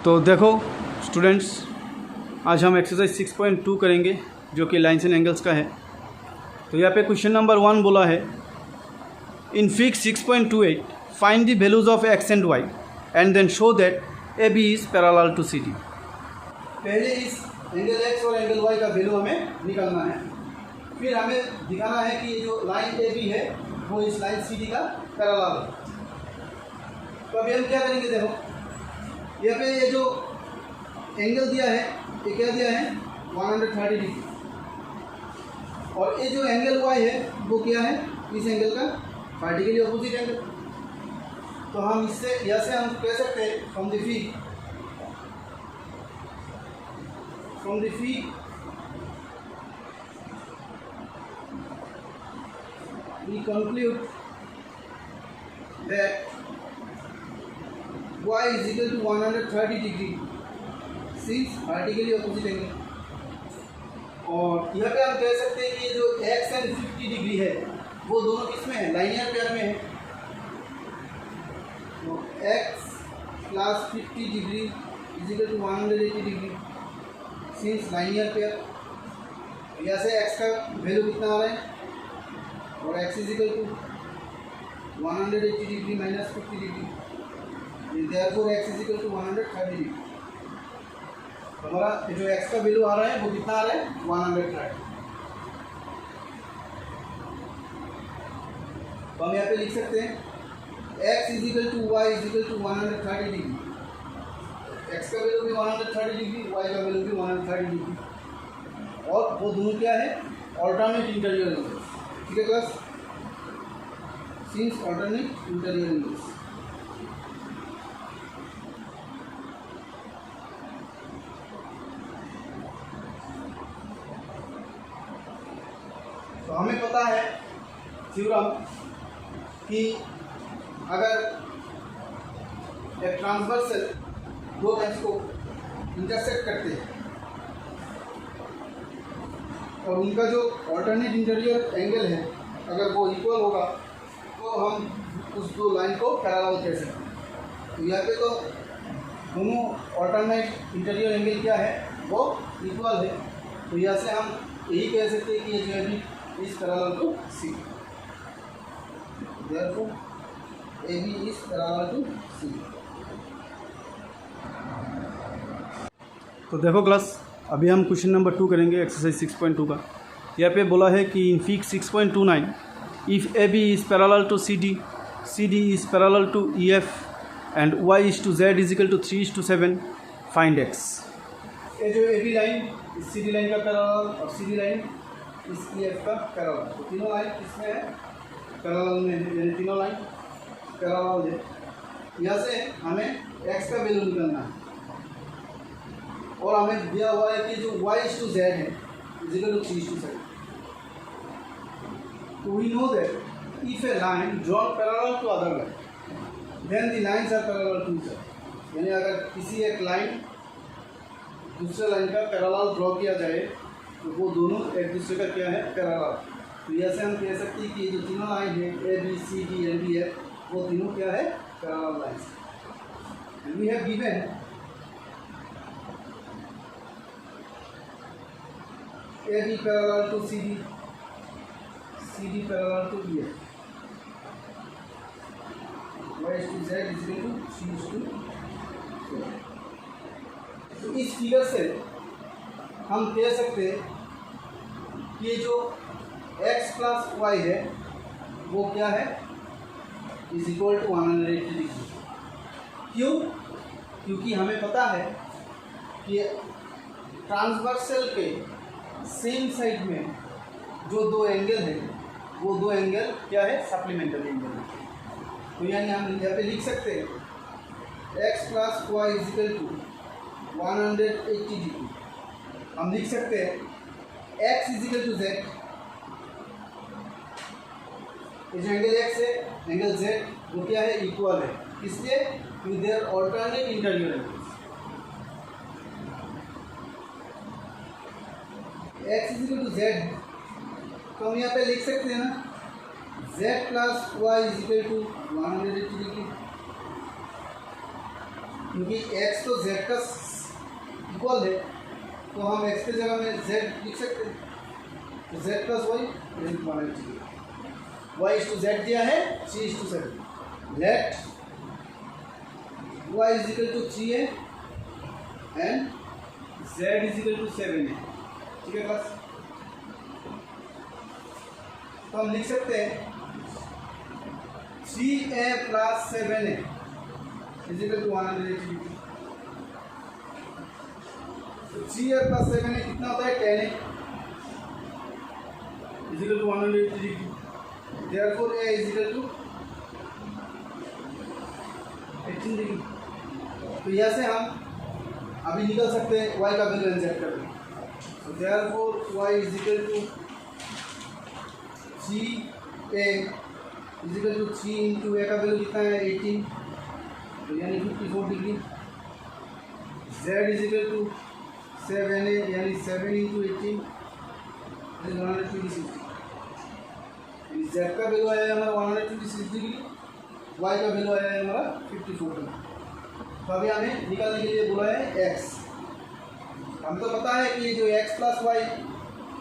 तो देखो स्टूडेंट्स, आज हम एक्सरसाइज 6.2 करेंगे जो कि लाइन्स एंड एंगल्स का है। तो यहाँ पे क्वेश्चन नंबर 1 बोला है, in fig 6.28 find the values of X and Y and then show that A B is parallel to C D. पहले इस एंगल एक्स और एंगल वाई का वैल्यू हमें निकालना है, फिर हमें दिखाना है कि ये जो लाइन ए बी है वो इस लाइन सी डी का पैरेलल है। तो अभी हम क्या करेंगे, देखो यहाँ पे ये जो एंगल दिया है ये क्या दिया है 130 डिग्री, और ये जो एंगल वाई है वो क्या है इस एंगल का 5 डिग्री अपोजिट एंगल। तो हम इससे यहाँ से हम कह सकते हैं from the fig we conclude that y is equal to 130 degree since vertically opposite angle। और यहाँ पे हम कह सकते हैं कि जो x एंड 50 डिग्री है वो दोनों किस में है, लाइनियर पेयर में है। तो x plus 50 degree is equal to 180 degree since linear pair. यहाँ से x का वैल्यू कितना आ रहा है, और x is equal to 180 degree minus 50 degree, therefore x is equal to 130 degree. हमारा जो x का वैल्यू आ रहा है वो कितना आ रहा है 130। तो हम यहाँ पे लिख सकते हैं x is equal to y is equal to 130 degree. x का वैल्यू भी 130 डिग्री, y का वैल्यू भी 130 डिग्री, और वो दोनों क्या है ऑल्टरनेट इंटीरियर एंगल्स। ठीक है class, since alternate interior angles. तो हमें पता है थ्योरम कि अगर एक ट्रांसवर्सल दो लाइन्स को इंटरसेक्ट करते हैं और उनका जो ऑल्टरनेट इंटीरियर एंगल है अगर वो इक्वल होगा तो हम उस दो लाइन को पैरेलल कह सकते हैं। तो यहाँ पे तो दोनों ऑल्टरनेट इंटीरियर एंगल क्या है वो इक्वल है, तो यहाँ से हम यही कह सकते हैं कि ये जो है भी इस parallel to C, therefore A B is parallel to C. तो देखो क्लास, अभी हम क्वेश्चन नंबर 2 करेंगे एक्सरसाइज 6.2 का। यहाँ पे बोला है कि in fig 6.29 if A B is parallel to C D is parallel to E F and Y is to Z is equal to 3:7 find X. ये जो ए बी लाइन इस सी डी लाइन का parallel और C D line इस E F का parallel, तो तीनों line किसमें है पैरेलल में है, यानी तीनों लाइन पैरेलल है। यहाँ से हमें एक्स का वैल्यू निकालना है, और हमें दिया हुआ है कि जो y is to z है इज इक्वल टू 3:7। तो we know that if a line drawn parallel to other line then the lines are parallel to each other. यानी अगर किसी एक लाइन दूसरे लाइन का पैरेलल ड्रॉ किया जाए तो वो दोनों एक दूसरे का क्या है पैरेलल। तो यहाँ से हम कह सकते हैं कि जो तीनों लाइन है A B C D and D F वो तीनों क्या है parallel lines. And we have given AB parallel to CD, CD parallel to EF, y is to z is equal to c is to z। तो इस figure से हम कह सकते हैं कि जो x प्लस वाई है वो क्या है इज इक्वल टू 180 डिग्री। क्यों? क्योंकि हमें पता है कि ट्रांसवर्सल पे सेम साइड में जो दो एंगल है वो दो एंगल क्या है सप्लीमेंट्री एंगल है। तो यानी हम यहाँ पे लिख सकते हैं x plus y is equal to 180 degree. हम लिख सकते हैं x is equal to z, ये जो एंगल x है एंगल z वो क्या है इक्वल है, इसलिए क्योंकि they're alternate interior angles. x is equal to z, तो हम यहाँ पे लिख सकते हैं ना z plus y is equal to 180 degree. क्योंकि x तो z का इक्वल है, तो हम x की जगह में z लिख सकते हैं। तो z plus y y is to z दिया है, c is to 7। Let y is equal to 3 है and z is equal to 7 है। ठीक है क्लास, तो हम लिख सकते हैं 3a plus 7a is equal to 180 degree. तो 3a प्लस 7a कितना होता है 10a is equal to 180 degree. Therefore a is equal to 18 degree. तो यहाँ से हम अभी निकल सकते हैं y का वैल्यू इंजेक्ट करके। तो therefore y is equal to 3a is equal to 3 into a का वैल्यू कितना है 18, तो यानी 54 degree. z is equal to 7a यानी 7 इंटू 18 126 डिग्री। z का वैल्यू आया है हमारा 126 डिग्री, y का वैल्यू आया है हमारा 54 डिग्री। तो अभी हमें निकालने के लिए बोला है x। हम तो पता है कि जो x प्लस वाई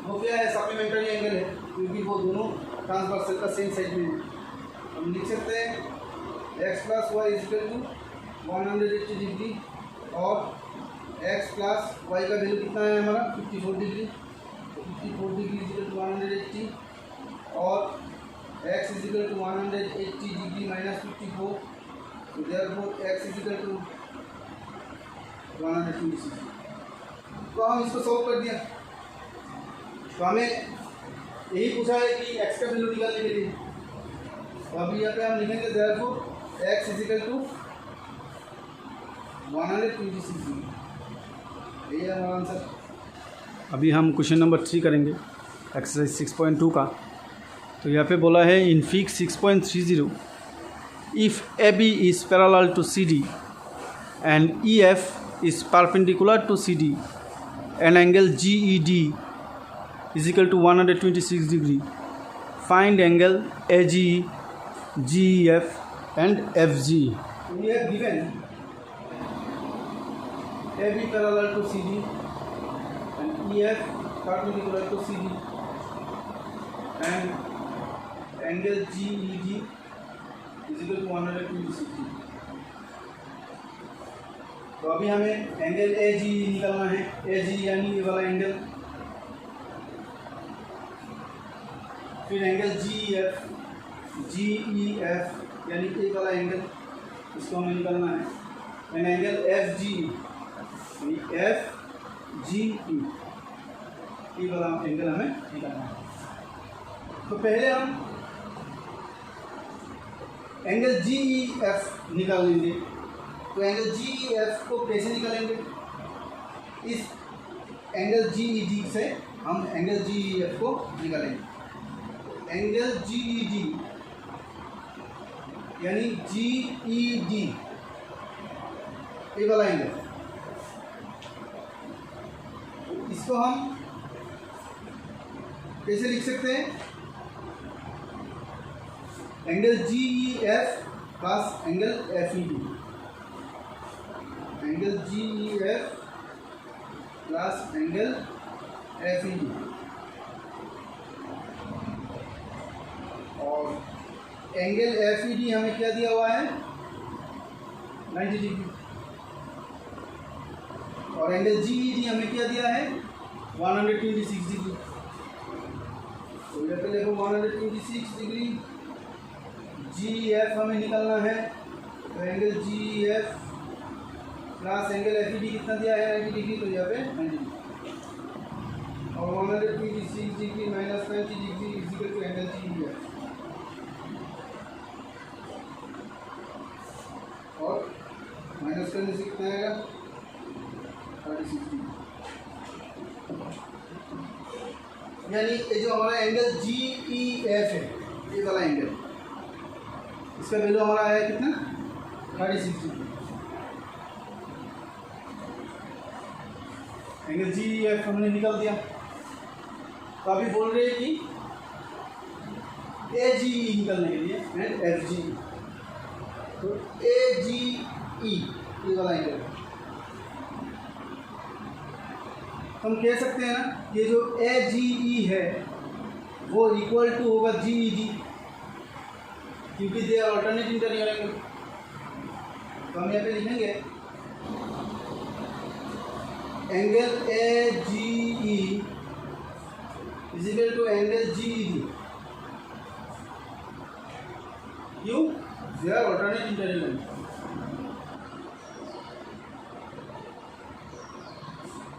वो क्या है, सप्लीमेंट्री एंगल है, क्योंकि वो दोनों ट्रांसवर्सल का सेम साइड में है। हम लिख सकते हैं x plus y is equal to 180 degree और x प्लस वाई का वैल्यू कितना है हमारा 54 degree. 54 degree is equal to 180 और x is equal to 180 degree minus 54, तो therefore x is equal to 126। तो हम इसको सॉल्व कर दिया। तो हमें यही पूछा है कि x का वैल्यू निकालने के लिए। तो अभी यहाँ पे हम लिखेंगे therefore x is equal to 126 degree. यही है हमारा आंसर। अभी हम क्वेश्चन नंबर 3 करेंगे एक्सरसाइज 6.2 का। तो यहाँ पे बोला है in fig 6.30 if AB is parallel to CD and EF is perpendicular to CD and angle GED is equal to 126 degree. Find angle AGE, GEF and FG. We have given AB parallel to CD and EF perpendicular to CD and angle GED is equal to 126 degree. तो अभी हमें angle AGE निकालना है। AGE यानी ये वाला angle, फिर angle GEF यानी ए वाला एंगल, इसको हमें निकालना है। एंड एंगल FGE ये वाला एंगल हमें निकालना है। तो पहले हम एंगल GEF निकाल लेंगे। तो एंगल GEF को कैसे निकालेंगे? इस एंगल GED से हम एंगल GEF को निकालेंगे। एंगल GED यानी GED ये वाला एंगल, इसको हम कैसे लिख सकते हैं? Angle GEF plus angle FED। Angle GEF plus angle FED और एंगल FED हमें क्या दिया हुआ है 90 डिग्री और एंगल GED हमें क्या दिया है 126 डिग्री। तो यहाँ पे देखो 126 डिग्री। GEF हमें निकालना है, तो angle GEF plus angle FED कितना दिया है 90 डिग्री, तो यहाँ पे 90 डिग्री और 126 degree minus 90 degree is equal to angle GEF और माइनस करने से कितना आएगा 36 डिग्री। यानी ये जो हमारा एंगल GEF है ये वाला एंगल, इसका वैल्यू हमारा आया कितना 36 डिग्री। एंगल GEF हमने निकाल दिया। तो अभी बोल रहे हैं कि AGE निकालने के लिए एंड FGE। तो AGE ये वाला एंगल है। हम कह सकते हैं ना ये जो AGE है वो इक्वल टू होगा GED, क्योंकि they are alternate interior angle. तो हम यहाँ पे लिखेंगे angle AGE is equal to angle GED, क्यों? They are alternate interior angle.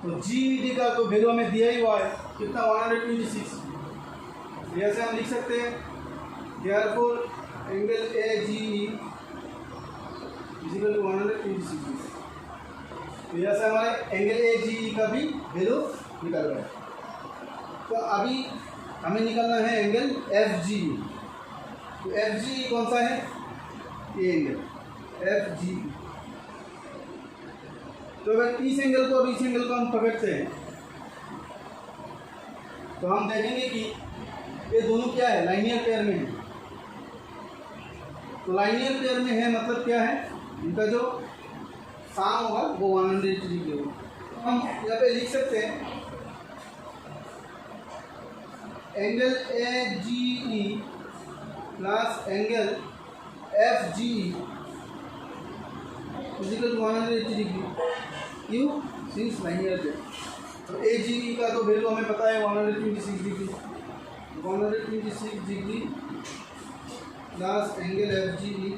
तो GED का तो वैल्यू हमें दिया ही हुआ है कितना, 126। ऐसे हम लिख सकते हैं therefore angle AGE is equal to 126। तो यहाँ से हमारे एंगल AGE का भी वैल्यू निकल रहा है। तो अभी हमें निकालना है एंगल FGE। तो FGE कौन सा है? ये एंगल FGE। तो अगर इस एंगल को और इस एंगल को हम पकड़ते हैं तो हम देखेंगे कि ये दोनों क्या है, लाइनियर पेयर में है। तो लाइनियर पेयर में है मतलब क्या है, इनका जो साम होगा वो 180 डिग्री होगा। हम यहाँ पे लिख सकते हैं angle AGE plus angle FGE is equal to 180 degree, क्यों? Since linear pair. तो AGE का तो वैल्यू हमें पता है 126 degree, 126 degree plus angle FGE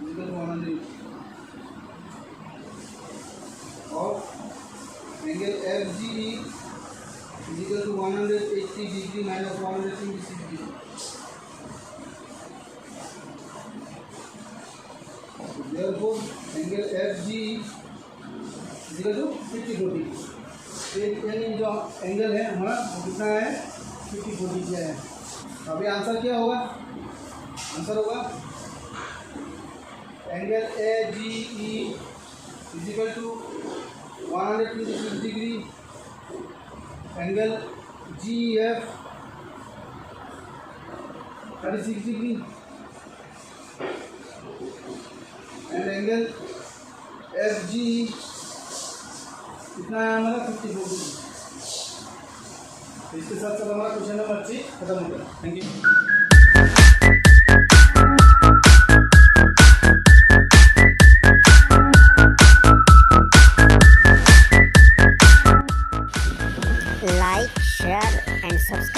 equal 100 और angle FGE equal to 180 degree minus 126 degree. Therefore angle FGE equal to 54 degree. यानी जो एंगल है हमारा वो कितना है, 54 डिग्री है। अभी आंसर क्या होगा? आंसर होगा angle AGE is equal to 126 degree, angle GF 36 degree and angle FGE कितना है हमारा, 54 डिग्री। इसके साथ साथ हमारा क्वेश्चन नंबर 3 खत्म हो गया। Thank you. Like, share and subscribe.